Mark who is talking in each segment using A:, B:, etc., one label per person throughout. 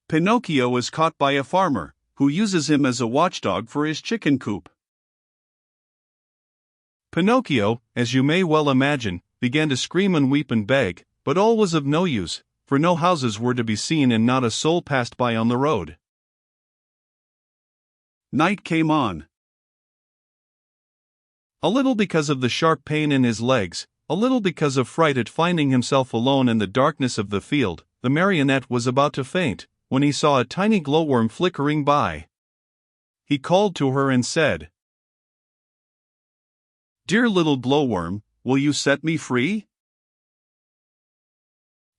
A: Pinocchio is caught by a farmer, who uses him as a watchdog for his chicken coop. Pinocchio, as you may well imagine, began to scream and weep and beg, but all was of no use, for no houses were to be seen and not a soul passed by on the road. Night came on. A little because of the sharp pain in his legs, a little because of fright at finding himself alone in the darkness of the field, the marionette was about to faint, when he saw a tiny glowworm flickering by. He called to her and said, "Dear little glowworm, will you set me free?"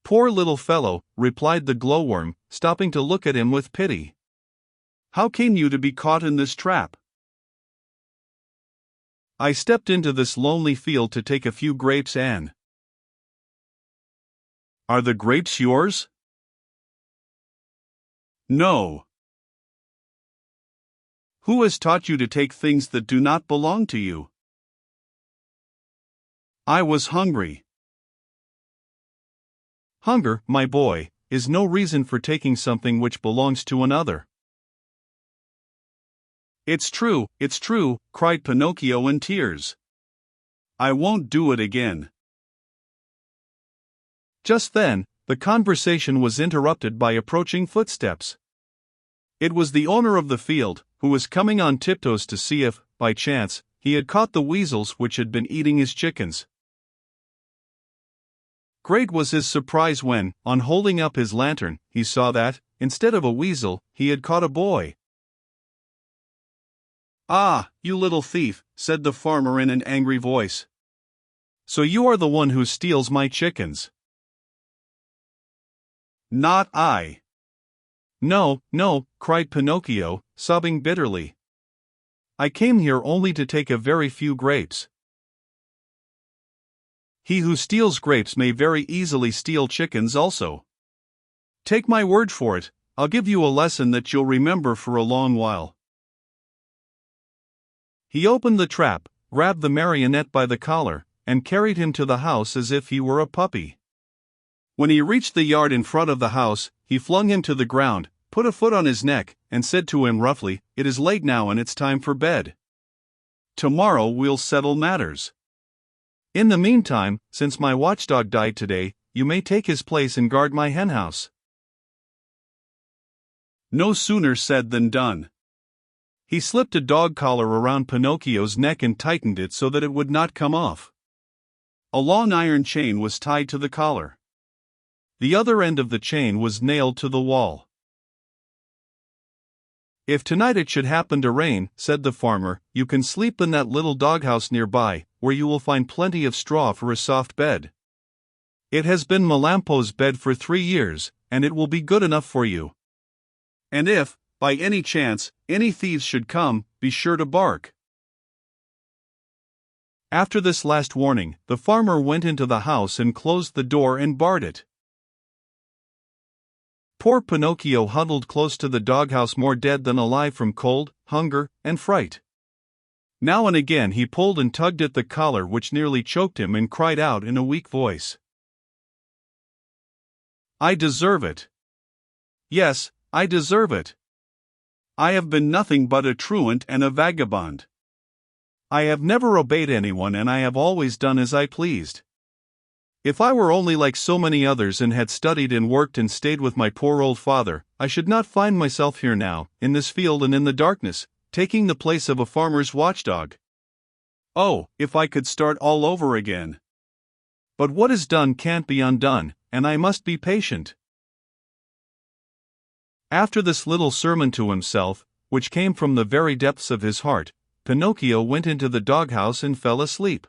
A: "Poor little fellow," replied the glowworm, stopping to look at him with pity. "How came you to be caught in this trap?" "I stepped into this lonely field to take a few grapes and—" "Are the grapes yours?" "No." "Who has taught you to take things that do not belong to you?" "I was hungry." "Hunger, my boy, is no reason for taking something which belongs to another." It's true," cried Pinocchio in tears. "I won't do it again." Just then, the conversation was interrupted by approaching footsteps. It was the owner of the field, who was coming on tiptoes to see if, by chance, he had caught the weasels which had been eating his chickens. Great was his surprise when, on holding up his lantern, he saw that, instead of a weasel, he had caught a boy. "Ah, you little thief," said the farmer in an angry voice. "So you are the one who steals my chickens?" "Not I." No, cried Pinocchio, sobbing bitterly. "I came here only to take a very few grapes." "He who steals grapes may very easily steal chickens also. Take my word for it, I'll give you a lesson that you'll remember for a long while." He opened the trap, grabbed the marionette by the collar, and carried him to the house as if he were a puppy. When he reached the yard in front of the house, he flung him to the ground, put a foot on his neck, and said to him roughly, "It is late now and it's time for bed. Tomorrow we'll settle matters. In the meantime, since my watchdog died today, you may take his place and guard my henhouse." No sooner said than done. He slipped a dog collar around Pinocchio's neck and tightened it so that it would not come off. A long iron chain was tied to the collar. The other end of the chain was nailed to the wall. "If tonight it should happen to rain," said the farmer, "you can sleep in that little doghouse nearby, where you will find plenty of straw for a soft bed. It has been Melampo's bed for 3 years, and it will be good enough for you. And if, by any chance, any thieves should come, be sure to bark." After this last warning, the farmer went into the house and closed the door and barred it. Poor Pinocchio huddled close to the doghouse more dead than alive from cold, hunger, and fright. Now and again he pulled and tugged at the collar which nearly choked him and cried out in a weak voice, "I deserve it. Yes, I deserve it. I have been nothing but a truant and a vagabond. I have never obeyed anyone and I have always done as I pleased. If I were only like so many others and had studied and worked and stayed with my poor old father, I should not find myself here now, in this field and in the darkness, taking the place of a farmer's watchdog. Oh, if I could start all over again. But what is done can't be undone, and I must be patient." After this little sermon to himself, which came from the very depths of his heart, Pinocchio went into the doghouse and fell asleep.